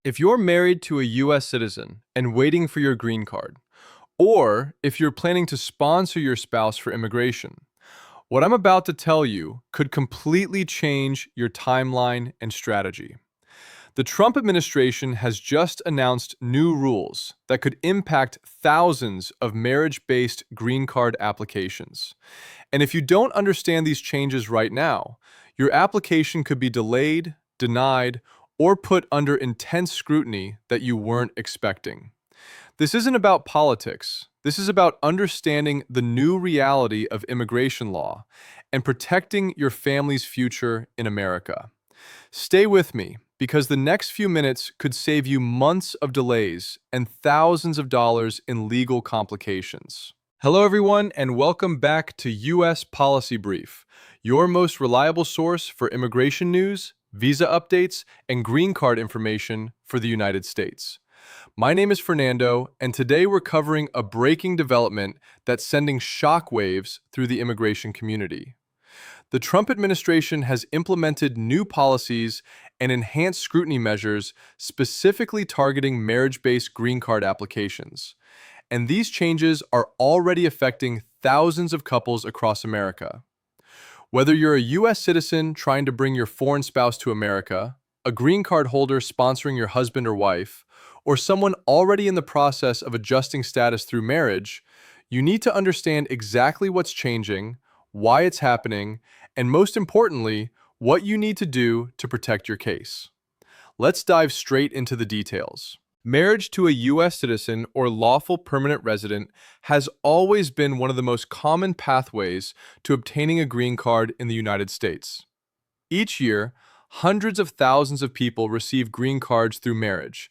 If you're married to a US citizen and waiting for your green card, or if you're planning to sponsor your spouse for immigration, what I'm about to tell you could completely change your timeline and strategy. The Trump administration has just announced new rules that could impact thousands of marriage-based green card applications. And if you don't understand these changes right now, your application could be delayed, denied, or put under intense scrutiny that you weren't expecting. This isn't about politics. This is about understanding the new reality of immigration law and protecting your family's future in America. Stay with me because the next few minutes could save you months of delays and thousands of dollars in legal complications. Hello, everyone, and welcome back to U.S. Policy Brief, your most reliable source for immigration news, visa updates, and green card information for the United States. My name is Fernando, and today we're covering a breaking development that's sending shockwaves through the immigration community. The Trump administration has implemented new policies and enhanced scrutiny measures specifically targeting marriage-based green card applications. And these changes are already affecting thousands of couples across America. Whether you're a U.S. citizen trying to bring your foreign spouse to America, a green card holder sponsoring your husband or wife, or someone already in the process of adjusting status through marriage, you need to understand exactly what's changing, why it's happening, and most importantly, what you need to do to protect your case. Let's dive straight into the details. Marriage to a U.S. citizen or lawful permanent resident has always been one of the most common pathways to obtaining a green card in the United States. Each year, hundreds of thousands of people receive green cards through marriage,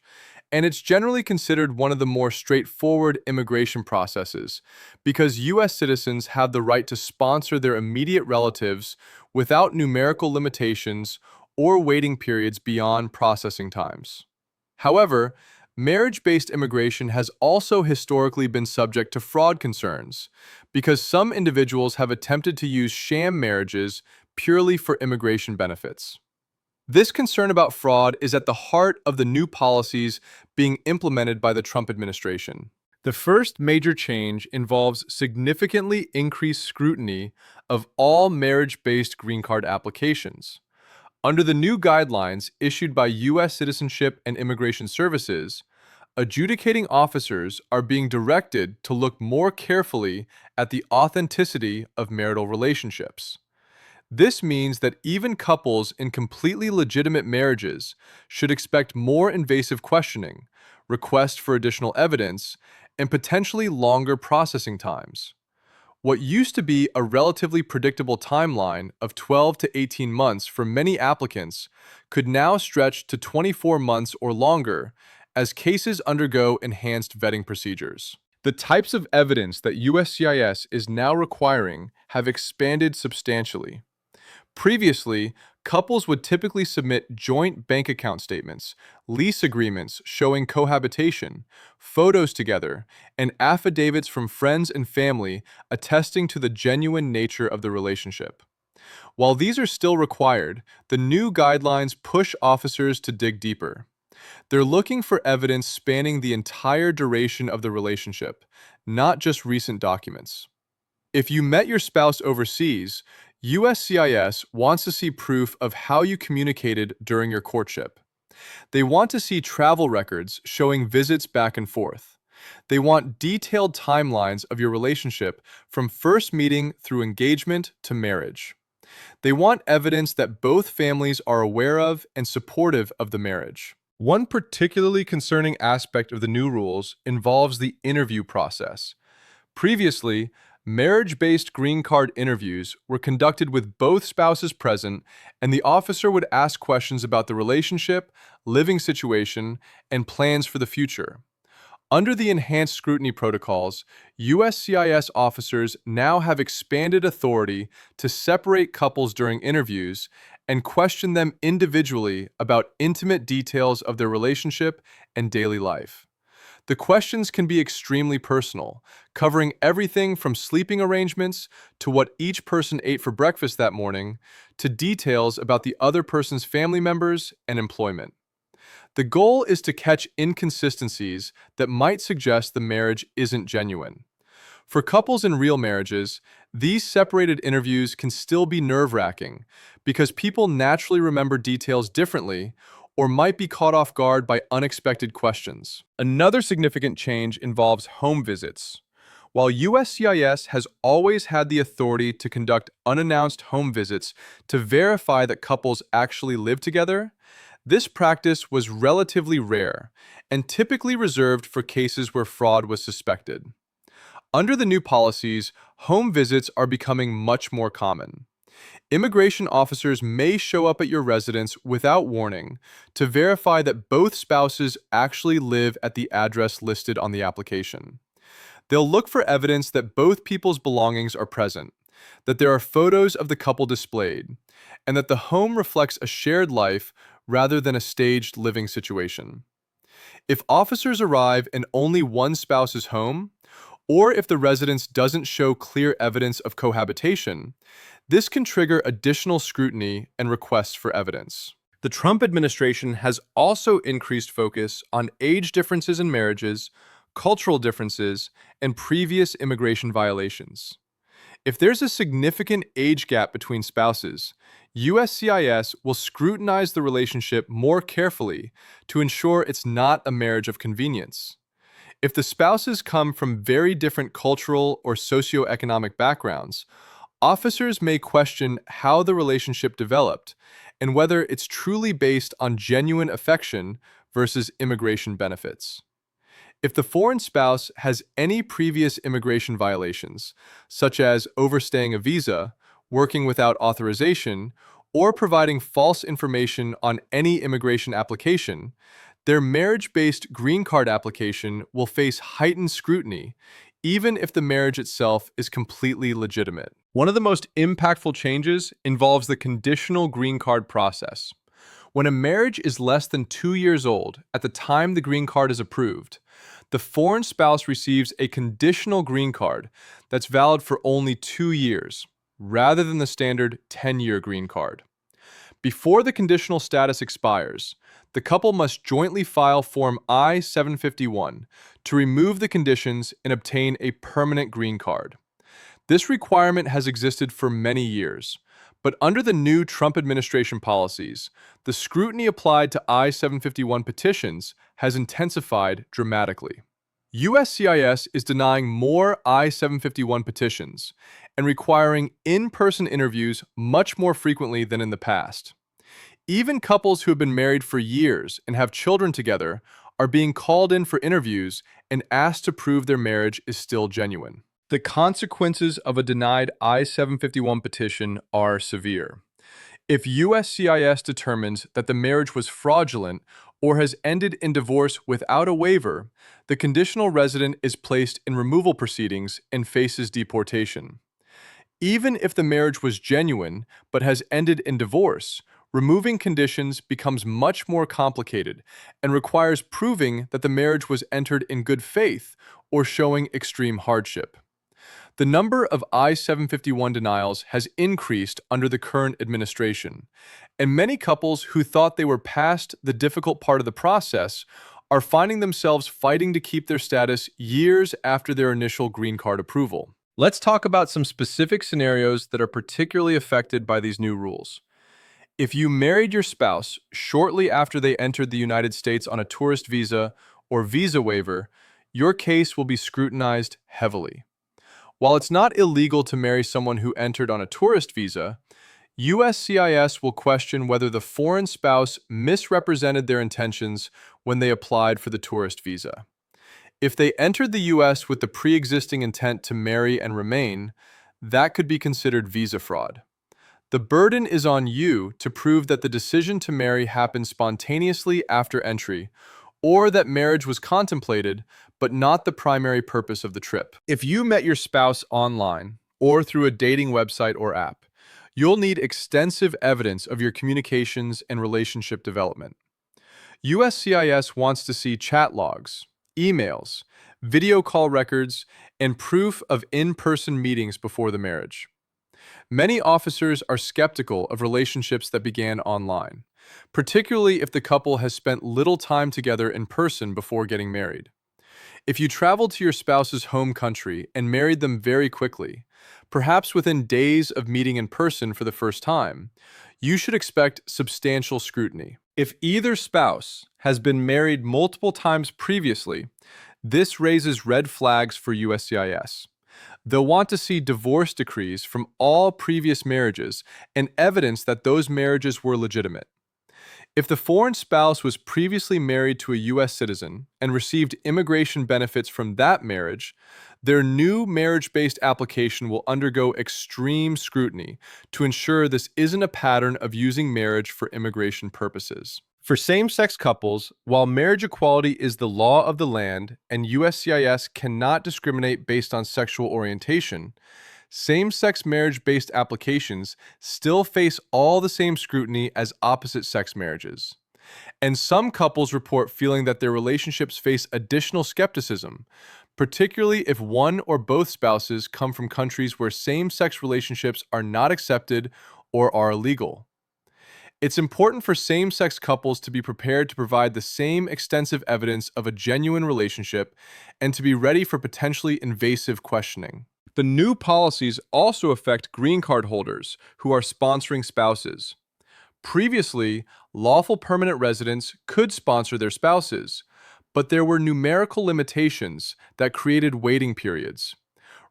and it's generally considered one of the more straightforward immigration processes because U.S. citizens have the right to sponsor their immediate relatives without numerical limitations or waiting periods beyond processing times. However, marriage-based immigration has also historically been subject to fraud concerns because some individuals have attempted to use sham marriages purely for immigration benefits. This concern about fraud is at the heart of the new policies being implemented by the Trump administration. The first major change involves significantly increased scrutiny of all marriage-based green card applications. Under the new guidelines issued by U.S. Citizenship and Immigration Services, adjudicating officers are being directed to look more carefully at the authenticity of marital relationships. This means that even couples in completely legitimate marriages should expect more invasive questioning, requests for additional evidence, and potentially longer processing times. What used to be a relatively predictable timeline of 12 to 18 months for many applicants could now stretch to 24 months or longer as cases undergo enhanced vetting procedures. The types of evidence that USCIS is now requiring have expanded substantially. Previously, couples would typically submit joint bank account statements, lease agreements showing cohabitation, photos together, and affidavits from friends and family attesting to the genuine nature of the relationship. While these are still required, the new guidelines push officers to dig deeper. They're looking for evidence spanning the entire duration of the relationship, not just recent documents. If you met your spouse overseas, USCIS wants to see proof of how you communicated during your courtship. They want to see travel records showing visits back and forth. They want detailed timelines of your relationship from first meeting through engagement to marriage. They want evidence that both families are aware of and supportive of the marriage. One particularly concerning aspect of the new rules involves the interview process. Previously, marriage-based green card interviews were conducted with both spouses present, and the officer would ask questions about the relationship, living situation, and plans for the future. Under the enhanced scrutiny protocols, USCIS officers now have expanded authority to separate couples during interviews and question them individually about intimate details of their relationship and daily life. The questions can be extremely personal, covering everything from sleeping arrangements to what each person ate for breakfast that morning, to details about the other person's family members and employment. The goal is to catch inconsistencies that might suggest the marriage isn't genuine. For couples in real marriages, these separated interviews can still be nerve-wracking because people naturally remember details differently or might be caught off guard by unexpected questions. Another significant change involves home visits. While USCIS has always had the authority to conduct unannounced home visits to verify that couples actually live together, this practice was relatively rare and typically reserved for cases where fraud was suspected. Under the new policies, home visits are becoming much more common. Immigration officers may show up at your residence without warning to verify that both spouses actually live at the address listed on the application. They'll look for evidence that both people's belongings are present, that there are photos of the couple displayed, and that the home reflects a shared life rather than a staged living situation. If officers arrive and only one spouse is home, or if the residence doesn't show clear evidence of cohabitation, this can trigger additional scrutiny and requests for evidence. The Trump administration has also increased focus on age differences in marriages, cultural differences, and previous immigration violations. If there's a significant age gap between spouses, USCIS will scrutinize the relationship more carefully to ensure it's not a marriage of convenience. If the spouses come from very different cultural or socioeconomic backgrounds, officers may question how the relationship developed and whether it's truly based on genuine affection versus immigration benefits. If the foreign spouse has any previous immigration violations, such as overstaying a visa, working without authorization, or providing false information on any immigration application, their marriage-based green card application will face heightened scrutiny, even if the marriage itself is completely legitimate. One of the most impactful changes involves the conditional green card process. When a marriage is less than 2 years old at the time the green card is approved, the foreign spouse receives a conditional green card that's valid for only 2 years, rather than the standard 10-year green card. Before the conditional status expires, the couple must jointly file Form I-751 to remove the conditions and obtain a permanent green card. This requirement has existed for many years, but under the new Trump administration policies, the scrutiny applied to I-751 petitions has intensified dramatically. USCIS is denying more I-751 petitions and requiring in-person interviews much more frequently than in the past. Even couples who have been married for years and have children together are being called in for interviews and asked to prove their marriage is still genuine. The consequences of a denied I-751 petition are severe. If USCIS determines that the marriage was fraudulent or has ended in divorce without a waiver, the conditional resident is placed in removal proceedings and faces deportation. Even if the marriage was genuine but has ended in divorce, removing conditions becomes much more complicated and requires proving that the marriage was entered in good faith or showing extreme hardship. The number of I-751 denials has increased under the current administration, and many couples who thought they were past the difficult part of the process are finding themselves fighting to keep their status years after their initial green card approval. Let's talk about some specific scenarios that are particularly affected by these new rules. If you married your spouse shortly after they entered the United States on a tourist visa or visa waiver, your case will be scrutinized heavily. While it's not illegal to marry someone who entered on a tourist visa, USCIS will question whether the foreign spouse misrepresented their intentions when they applied for the tourist visa. If they entered the U.S. with the pre-existing intent to marry and remain, that could be considered visa fraud. The burden is on you to prove that the decision to marry happened spontaneously after entry, or that marriage was contemplated but not the primary purpose of the trip. If you met your spouse online or through a dating website or app, you'll need extensive evidence of your communications and relationship development. USCIS wants to see chat logs, emails, video call records, and proof of in-person meetings before the marriage. Many officers are skeptical of relationships that began online, particularly if the couple has spent little time together in person before getting married. If you traveled to your spouse's home country and married them very quickly, perhaps within days of meeting in person for the first time, you should expect substantial scrutiny. If either spouse has been married multiple times previously, this raises red flags for USCIS. They'll want to see divorce decrees from all previous marriages and evidence that those marriages were legitimate. If the foreign spouse was previously married to a U.S. citizen and received immigration benefits from that marriage, their new marriage-based application will undergo extreme scrutiny to ensure this isn't a pattern of using marriage for immigration purposes. For same-sex couples, while marriage equality is the law of the land and USCIS cannot discriminate based on sexual orientation, same-sex marriage-based applications still face all the same scrutiny as opposite-sex marriages. And some couples report feeling that their relationships face additional skepticism, particularly if one or both spouses come from countries where same-sex relationships are not accepted or are illegal. It's important for same-sex couples to be prepared to provide the same extensive evidence of a genuine relationship and to be ready for potentially invasive questioning. The new policies also affect green card holders who are sponsoring spouses. Previously, lawful permanent residents could sponsor their spouses, but there were numerical limitations that created waiting periods.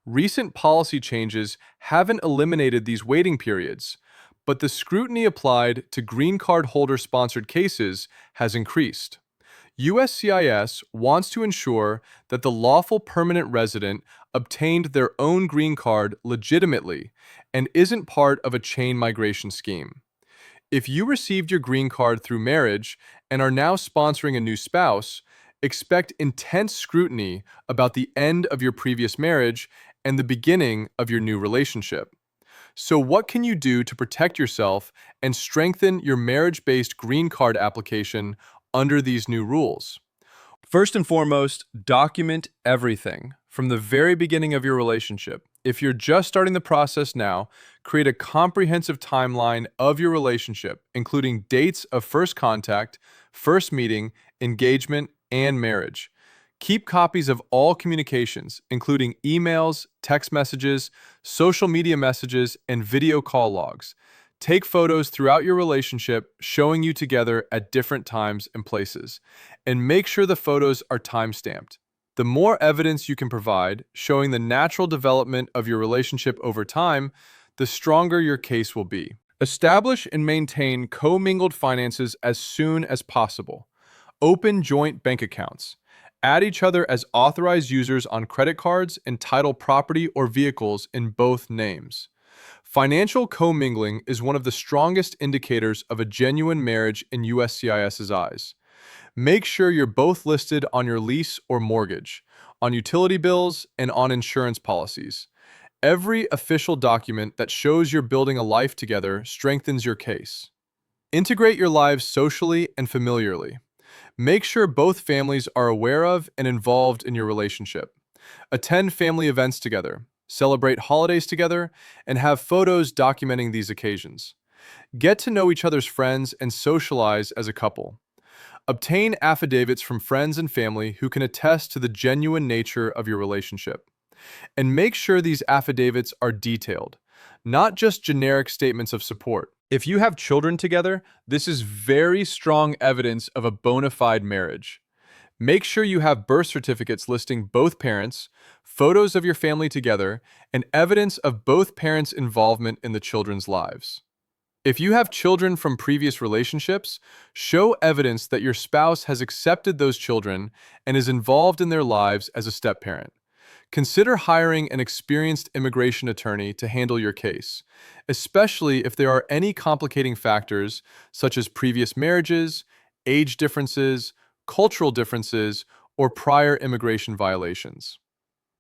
Recent policy changes haven't eliminated these waiting periods, but the scrutiny applied to green card holder-sponsored cases has increased. USCIS wants to ensure that the lawful permanent resident obtained their own green card legitimately and isn't part of a chain migration scheme. If you received your green card through marriage and are now sponsoring a new spouse, expect intense scrutiny about the end of your previous marriage and the beginning of your new relationship. So what can you do to protect yourself and strengthen your marriage-based green card application under these new rules? First and foremost, document everything from the very beginning of your relationship. If you're just starting the process now, create a comprehensive timeline of your relationship, including dates of first contact, first meeting, engagement, and marriage. Keep copies of all communications, including emails, text messages, social media messages, and video call logs. Take photos throughout your relationship showing you together at different times and places, and make sure the photos are time-stamped. The more evidence you can provide showing the natural development of your relationship over time, the stronger your case will be. Establish and maintain commingled finances as soon as possible. Open joint bank accounts. Add each other as authorized users on credit cards and title property or vehicles in both names. Financial commingling is one of the strongest indicators of a genuine marriage in USCIS's eyes. Make sure you're both listed on your lease or mortgage, on utility bills, and on insurance policies. Every official document that shows you're building a life together strengthens your case. Integrate your lives socially and familiarly. Make sure both families are aware of and involved in your relationship. Attend family events together, celebrate holidays together, and have photos documenting these occasions. Get to know each other's friends and socialize as a couple. Obtain affidavits from friends and family who can attest to the genuine nature of your relationship. And make sure these affidavits are detailed, not just generic statements of support. If you have children together, this is very strong evidence of a bona fide marriage. Make sure you have birth certificates listing both parents, photos of your family together, and evidence of both parents' involvement in the children's lives. If you have children from previous relationships, show evidence that your spouse has accepted those children and is involved in their lives as a step-parent. Consider hiring an experienced immigration attorney to handle your case, especially if there are any complicating factors such as previous marriages, age differences, cultural differences, or prior immigration violations.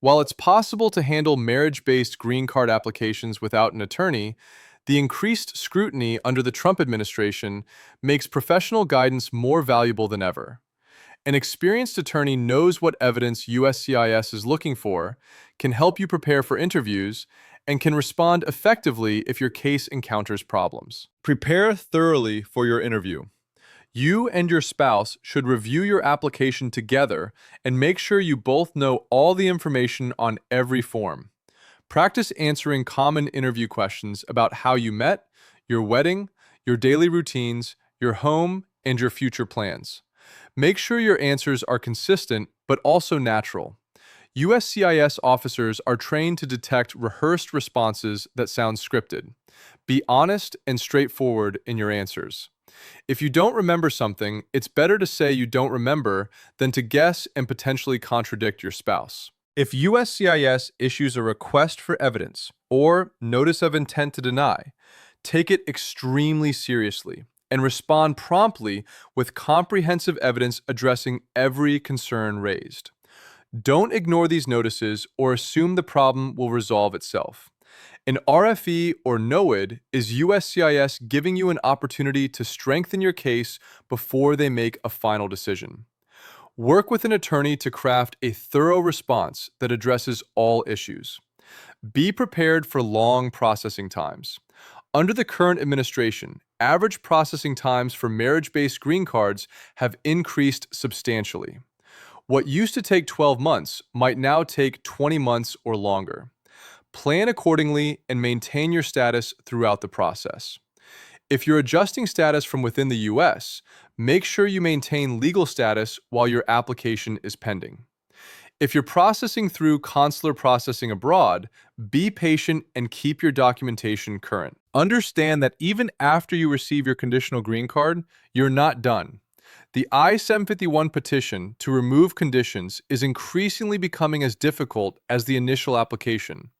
While it's possible to handle marriage-based green card applications without an attorney, the increased scrutiny under the Trump administration makes professional guidance more valuable than ever. An experienced attorney knows what evidence USCIS is looking for, can help you prepare for interviews, and can respond effectively if your case encounters problems. Prepare thoroughly for your interview. You and your spouse should review your application together and make sure you both know all the information on every form. Practice answering common interview questions about how you met, your wedding, your daily routines, your home, and your future plans. Make sure your answers are consistent but also natural. USCIS officers are trained to detect rehearsed responses that sound scripted. Be honest and straightforward in your answers. If you don't remember something, it's better to say you don't remember than to guess and potentially contradict your spouse. If USCIS issues a request for evidence or notice of intent to deny, take it extremely seriously and respond promptly with comprehensive evidence addressing every concern raised. Don't ignore these notices or assume the problem will resolve itself. An RFE or NOID is USCIS giving you an opportunity to strengthen your case before they make a final decision. Work with an attorney to craft a thorough response that addresses all issues. Be prepared for long processing times. Under the current administration, average processing times for marriage-based green cards have increased substantially. What used to take 12 months might now take 20 months or longer. Plan accordingly and maintain your status throughout the process. If you're adjusting status from within the U.S., make sure you maintain legal status while your application is pending. If you're processing through consular processing abroad, be patient and keep your documentation current. Understand that even after you receive your conditional green card, you're not done. The I-751 petition to remove conditions is increasingly becoming as difficult as the initial application.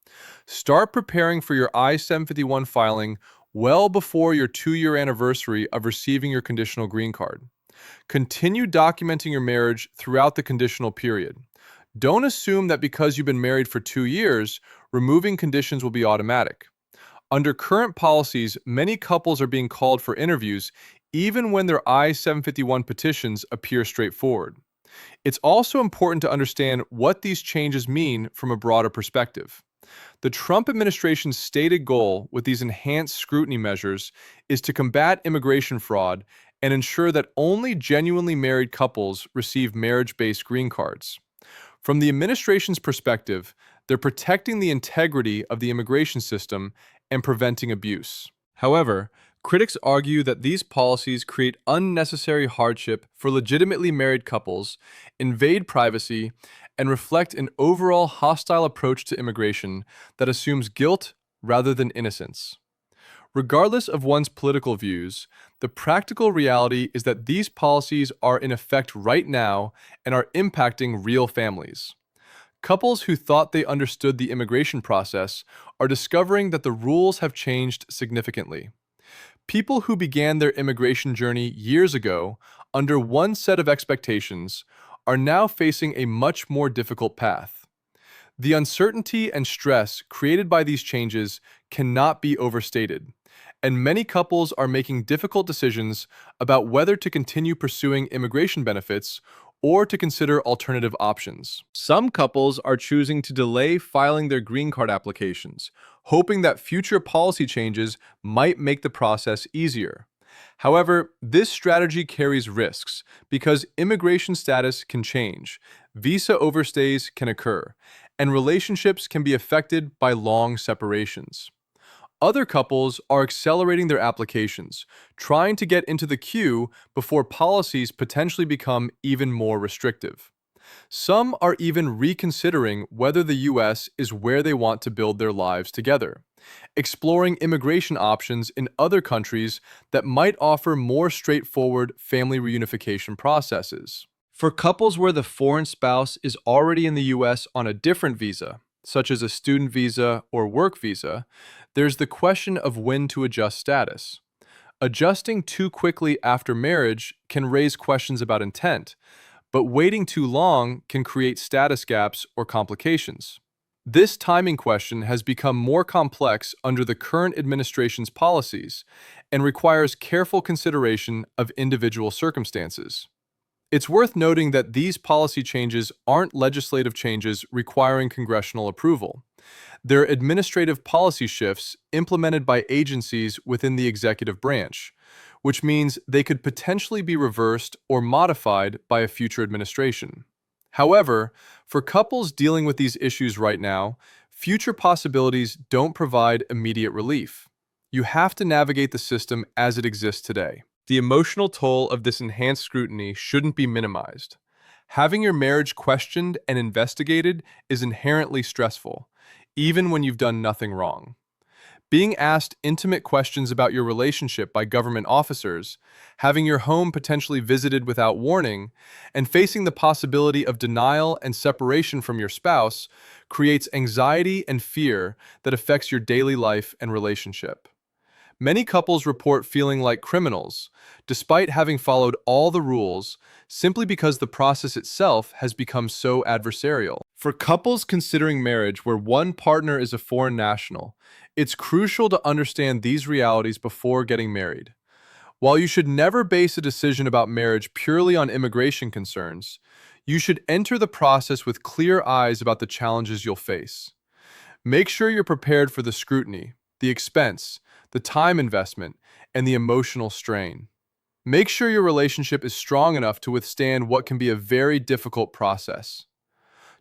Start preparing for your I-751 filing well before your 2-year anniversary of receiving your conditional green card. Continue documenting your marriage throughout the conditional period. Don't assume that because you've been married for 2 years, removing conditions will be automatic. Under current policies, many couples are being called for interviews even when their I-751 petitions appear straightforward. It's also important to understand what these changes mean from a broader perspective. The Trump administration's stated goal with these enhanced scrutiny measures is to combat immigration fraud and ensure that only genuinely married couples receive marriage-based green cards. From the administration's perspective, they're protecting the integrity of the immigration system and preventing abuse. However, critics argue that these policies create unnecessary hardship for legitimately married couples, invade privacy, and reflect an overall hostile approach to immigration that assumes guilt rather than innocence. Regardless of one's political views, the practical reality is that these policies are in effect right now and are impacting real families. Couples who thought they understood the immigration process are discovering that the rules have changed significantly. People who began their immigration journey years ago under one set of expectations are now facing a much more difficult path. The uncertainty and stress created by these changes cannot be overstated, and many couples are making difficult decisions about whether to continue pursuing immigration benefits or to consider alternative options. Some couples are choosing to delay filing their green card applications, hoping that future policy changes might make the process easier. However, this strategy carries risks because immigration status can change, visa overstays can occur, and relationships can be affected by long separations. Other couples are accelerating their applications, trying to get into the queue before policies potentially become even more restrictive. Some are even reconsidering whether the U.S. is where they want to build their lives together, exploring immigration options in other countries that might offer more straightforward family reunification processes. For couples where the foreign spouse is already in the U.S. on a different visa, such as a student visa or work visa, there's the question of when to adjust status. Adjusting too quickly after marriage can raise questions about intent, but waiting too long can create status gaps or complications. This timing question has become more complex under the current administration's policies and requires careful consideration of individual circumstances. It's worth noting that these policy changes aren't legislative changes requiring congressional approval. They're administrative policy shifts implemented by agencies within the executive branch, which means they could potentially be reversed or modified by a future administration. However, for couples dealing with these issues right now, future possibilities don't provide immediate relief. You have to navigate the system as it exists today. The emotional toll of this enhanced scrutiny shouldn't be minimized. Having your marriage questioned and investigated is inherently stressful, even when you've done nothing wrong. Being asked intimate questions about your relationship by government officers, having your home potentially visited without warning, and facing the possibility of denial and separation from your spouse creates anxiety and fear that affects your daily life and relationship. Many couples report feeling like criminals, despite having followed all the rules, simply because the process itself has become so adversarial. For couples considering marriage where one partner is a foreign national, it's crucial to understand these realities before getting married. While you should never base a decision about marriage purely on immigration concerns, you should enter the process with clear eyes about the challenges you'll face. Make sure you're prepared for the scrutiny, the expense, the time investment, and the emotional strain. Make sure your relationship is strong enough to withstand what can be a very difficult process.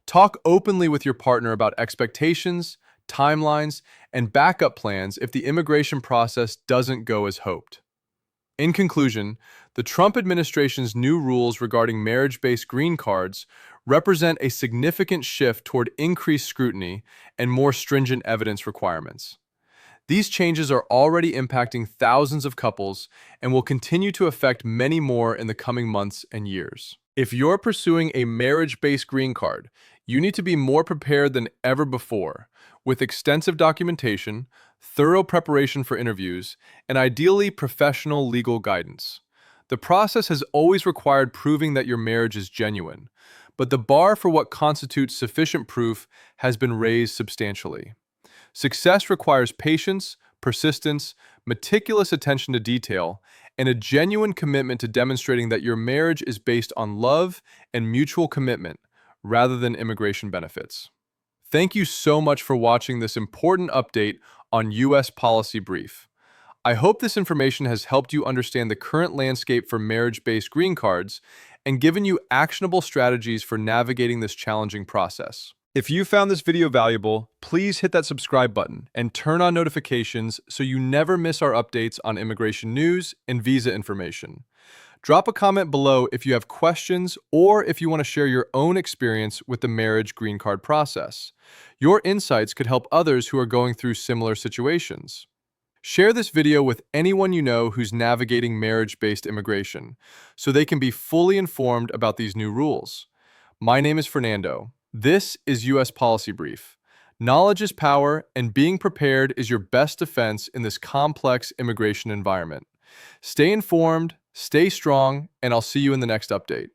Talk openly with your partner about expectations, timelines, and backup plans if the immigration process doesn't go as hoped. In conclusion, the Trump administration's new rules regarding marriage-based green cards represent a significant shift toward increased scrutiny and more stringent evidence requirements. These changes are already impacting thousands of couples and will continue to affect many more in the coming months and years. If you're pursuing a marriage-based green card, you need to be more prepared than ever before, with extensive documentation, thorough preparation for interviews, and ideally professional legal guidance. The process has always required proving that your marriage is genuine, but the bar for what constitutes sufficient proof has been raised substantially. Success requires patience, persistence, meticulous attention to detail, and a genuine commitment to demonstrating that your marriage is based on love and mutual commitment, rather than immigration benefits. Thank you so much for watching this important update on U.S. Policy Brief. I hope this information has helped you understand the current landscape for marriage-based green cards and given you actionable strategies for navigating this challenging process. If you found this video valuable, please hit that subscribe button and turn on notifications so you never miss our updates on immigration news and visa information. Drop a comment below if you have questions or if you want to share your own experience with the marriage green card process. Your insights could help others who are going through similar situations. Share this video with anyone you know who's navigating marriage-based immigration so they can be fully informed about these new rules. My name is Fernando. This is U.S. Policy Brief. Knowledge is power, and being prepared is your best defense in this complex immigration environment. Stay informed, stay strong, and I'll see you in the next update.